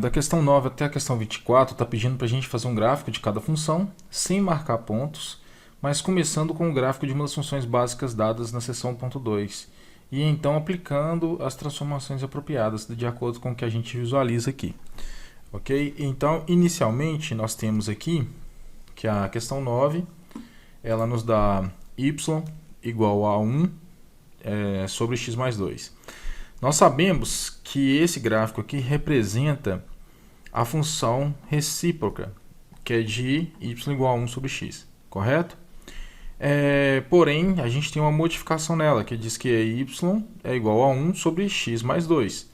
Da questão 9 até a questão 24, está pedindo para a gente fazer um gráfico de cada função, sem marcar pontos, mas começando com o gráfico de uma das funções básicas dadas na seção 1.2, e então aplicando as transformações apropriadas de acordo com o que a gente visualiza aqui. Ok? Então, inicialmente, nós temos aqui que a questão 9, ela nos dá y igual a 1 sobre x mais 2. Nós sabemos que esse gráfico aqui representa a função recíproca, que é de y igual a 1 sobre x, correto? Porém, a gente tem uma modificação nela, que diz que y é igual a 1 sobre x mais 2.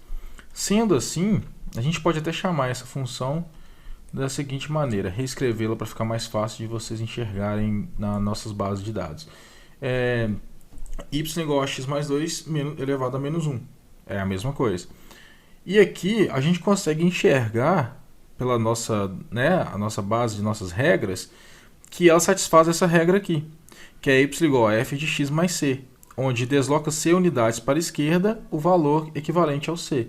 Sendo assim, a gente pode até chamar essa função da seguinte maneira, reescrevê-la para ficar mais fácil de vocês enxergarem nas nossas bases de dados. Y igual a x mais 2 elevado a menos 1. É a mesma coisa. E aqui a gente consegue enxergar, pela a nossa base de nossas regras, que ela satisfaz essa regra aqui, que é y igual a f de x mais c, onde desloca c unidades para a esquerda, o valor equivalente ao c.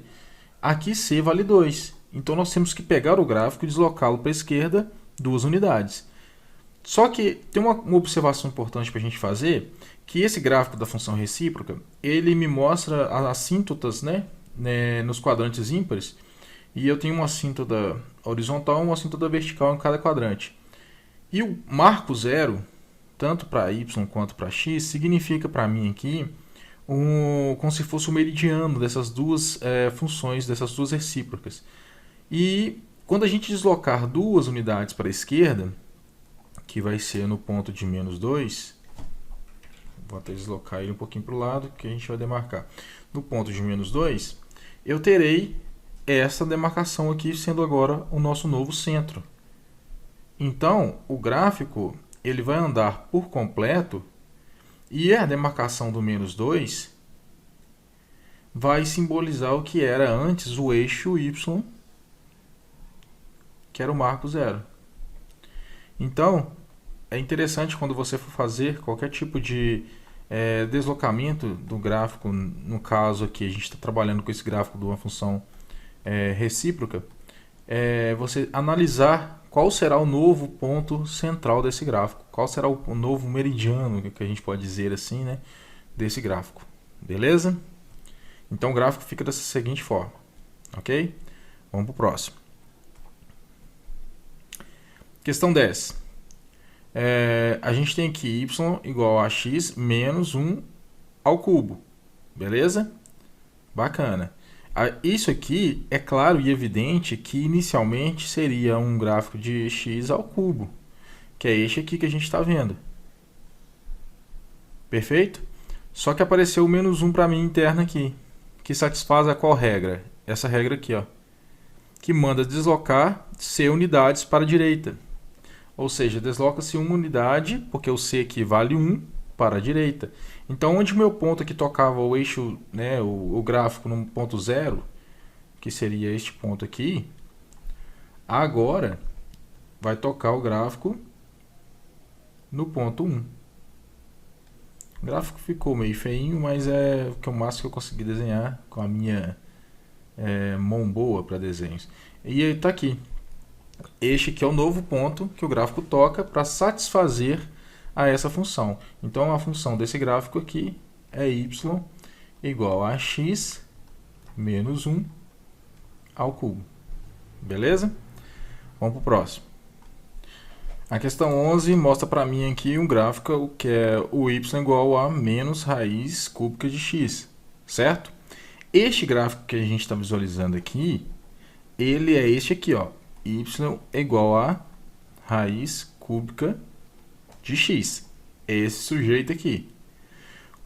Aqui c vale 2, então nós temos que pegar o gráfico e deslocá-lo para a esquerda 2 unidades. Só que tem uma observação importante para a gente fazer, que esse gráfico da função recíproca, ele me mostra as assíntotas nos quadrantes ímpares, e eu tenho uma assíntota horizontal e uma assíntota vertical em cada quadrante. E o marco zero, tanto para y quanto para x, significa para mim aqui como se fosse o meridiano dessas duas funções, dessas duas recíprocas. E quando a gente deslocar 2 unidades para a esquerda, que vai ser no ponto de menos 2, vou até deslocar ele um pouquinho para o lado, que a gente vai demarcar. No ponto de menos 2, eu terei essa demarcação aqui sendo agora o nosso novo centro. Então, o gráfico ele vai andar por completo e a demarcação do menos 2 vai simbolizar o que era antes o eixo y, que era o marco zero. Então, é interessante quando você for fazer qualquer tipo de deslocamento do gráfico, no caso aqui a gente está trabalhando com esse gráfico de uma função recíproca, você analisar qual será o novo ponto central desse gráfico, qual será o novo meridiano, que a gente pode dizer assim, desse gráfico. Beleza? Então o gráfico fica dessa seguinte forma. Ok? Vamos para o próximo. Questão 10. A gente tem aqui y igual a x menos 1 ao cubo. Beleza? Bacana. Isso aqui é claro e evidente que inicialmente seria um gráfico de x ao cubo, que é este aqui que a gente está vendo. Perfeito? Só que apareceu o menos 1 para mim interna aqui, que satisfaz a qual regra? Essa regra aqui, ó, que manda deslocar c unidades para a direita. Ou seja, desloca-se uma unidade, porque o c aqui vale 1, para a direita. Então, onde o meu ponto aqui tocava o eixo, o gráfico no ponto 0, que seria este ponto aqui, agora vai tocar o gráfico no ponto 1. O gráfico ficou meio feinho, mas é o máximo que eu consegui desenhar com a minha mão boa para desenhos. E está aqui. Este aqui é o novo ponto que o gráfico toca para satisfazer a essa função. Então, a função desse gráfico aqui é y igual a x menos 1 ao cubo. Beleza? Vamos para o próximo. A questão 11 mostra para mim aqui um gráfico que é o y igual a menos raiz cúbica de x, certo? Este gráfico que a gente está visualizando aqui, ele é este aqui, ó, y igual a raiz cúbica de x. É esse sujeito aqui.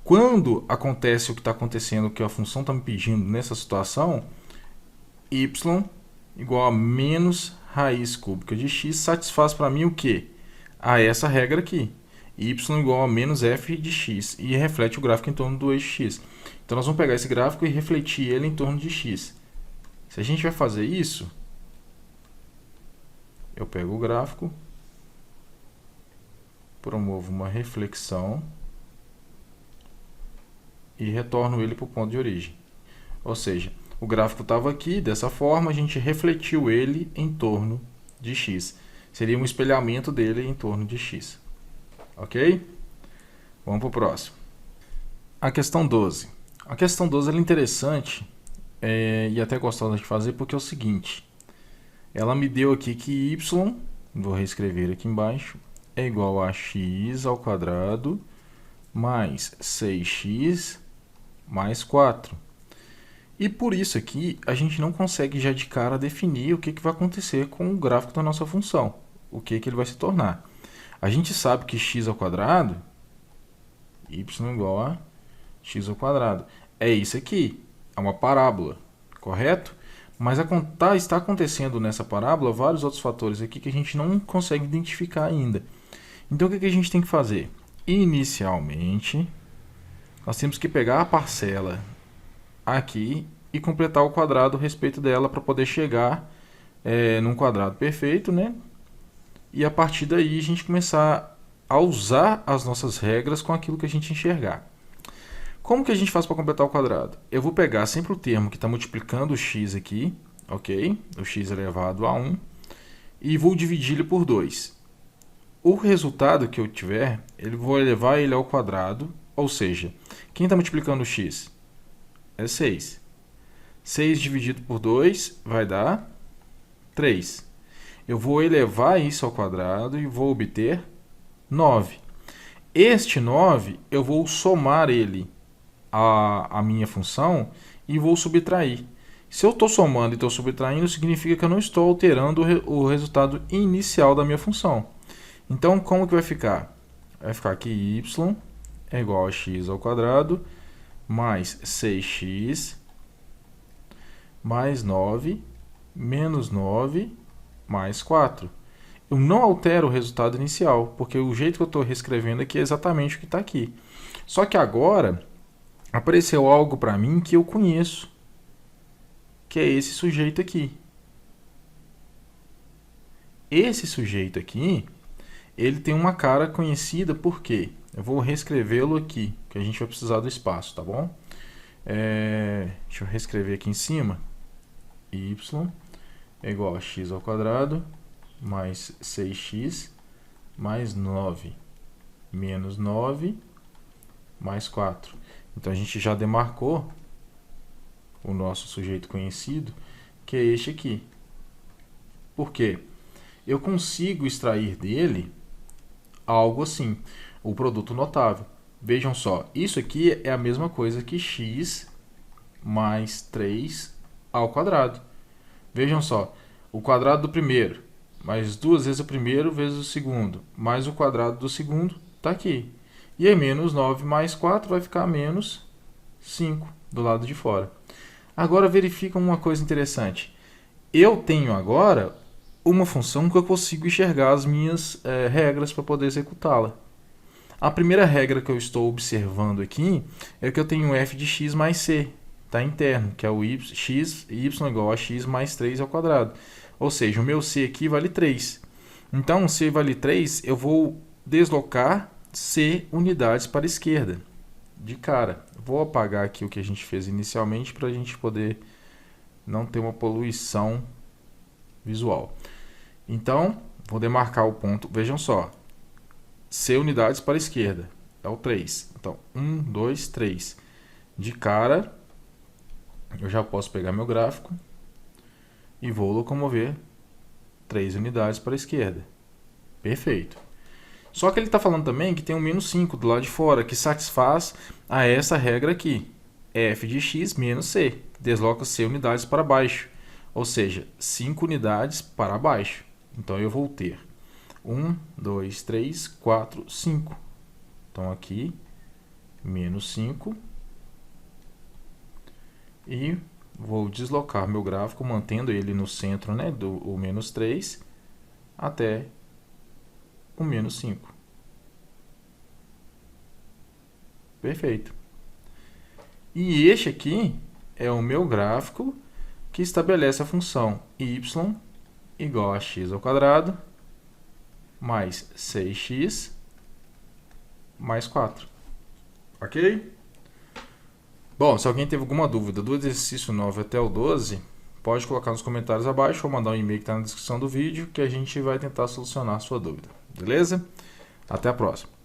Quando acontece o que está acontecendo, que a função está me pedindo nessa situação, y igual a menos raiz cúbica de x satisfaz para mim o quê? Essa regra aqui. Y igual a menos f de x. E reflete o gráfico em torno do eixo x. Então, nós vamos pegar esse gráfico e refletir ele em torno de x. Se a gente vai fazer isso, eu pego o gráfico, promovo uma reflexão e retorno ele para o ponto de origem. Ou seja, O gráfico estava aqui, dessa forma, a gente refletiu ele em torno de x. Seria um espelhamento dele em torno de x. Ok? Vamos para o próximo. A questão 12. A questão 12 é interessante e até gostosa de fazer porque é o seguinte. Ela me deu aqui que y, vou reescrever aqui embaixo, é igual a x ao quadrado mais 6x mais 4. E por isso aqui, a gente não consegue já de cara definir o que vai acontecer com o gráfico da nossa função. O que ele vai se tornar. A gente sabe que x ao quadrado, y igual a x ao quadrado. É isso aqui, é uma parábola, correto? Mas está acontecendo nessa parábola vários outros fatores aqui que a gente não consegue identificar ainda. Então o que a gente tem que fazer? Inicialmente, nós temos que pegar a parcela aqui e completar o quadrado a respeito dela para poder chegar num quadrado perfeito, né? E a partir daí a gente começar a usar as nossas regras com aquilo que a gente enxergar. Como que a gente faz para completar o quadrado? Eu vou pegar sempre o termo que está multiplicando o x aqui, ok? O x elevado a 1, e vou dividir ele por 2. O resultado que eu tiver, vou elevar ele ao quadrado, ou seja, quem está multiplicando o x? É 6. 6 dividido por 2 vai dar 3. Eu vou elevar isso ao quadrado e vou obter 9. Este 9, eu vou somar ele à minha função e vou subtrair. Se eu estou somando e estou subtraindo, significa que eu não estou alterando o resultado inicial da minha função. Então, como que vai ficar? Vai ficar que y é igual a x ao quadrado mais 6x mais 9 menos 9 mais 4. Eu não altero o resultado inicial, porque o jeito que eu estou reescrevendo aqui é exatamente o que está aqui. Só que agora apareceu algo para mim que eu conheço, que é esse sujeito aqui. Esse sujeito aqui, ele tem uma cara conhecida, por quê? Eu vou reescrevê-lo aqui, que a gente vai precisar do espaço, tá bom? Deixa eu reescrever aqui em cima. Y é igual a x ao quadrado mais 6x mais 9 menos 9 mais 4. Então, a gente já demarcou o nosso sujeito conhecido, que é este aqui. Por quê? Eu consigo extrair dele algo assim, o produto notável. Vejam só, isso aqui é a mesma coisa que x mais 3 ao quadrado. Vejam só, o quadrado do primeiro, mais 2 vezes o primeiro vezes o segundo, mais o quadrado do segundo, está aqui. E aí, menos 9 mais 4 vai ficar menos 5 do lado de fora. Agora, verifica uma coisa interessante. Eu tenho agora uma função que eu consigo enxergar as minhas regras para poder executá-la. A primeira regra que eu estou observando aqui é que eu tenho um f de x mais c, tá, interno, que é o y igual a x mais 3 ao quadrado. Ou seja, o meu c aqui vale 3. Então, c vale 3, eu vou deslocar c unidades para a esquerda, de cara. Vou apagar aqui o que a gente fez inicialmente para a gente poder não ter uma poluição visual. Então, vou demarcar o ponto. Vejam só, c unidades para a esquerda é o 3. Então, 1, 2, 3. De cara, eu já posso pegar meu gráfico e vou locomover 3 unidades para a esquerda. Perfeito. Só que ele está falando também que tem um menos 5 do lado de fora, que satisfaz a essa regra aqui. F de x menos c. Desloca c unidades para baixo. Ou seja, 5 unidades para baixo. Então, eu vou ter 1, 2, 3, 4, 5. Então, aqui, menos 5. E vou deslocar meu gráfico, mantendo ele no centro, né, do menos 3 até o menos 5. Perfeito. E este aqui é o meu gráfico que estabelece a função y igual a x ao quadrado mais 6x mais 4. Ok? Bom, se alguém teve alguma dúvida do exercício 9 até o 12, pode colocar nos comentários abaixo ou mandar um e-mail que está na descrição do vídeo que a gente vai tentar solucionar a sua dúvida. Beleza? Até a próxima.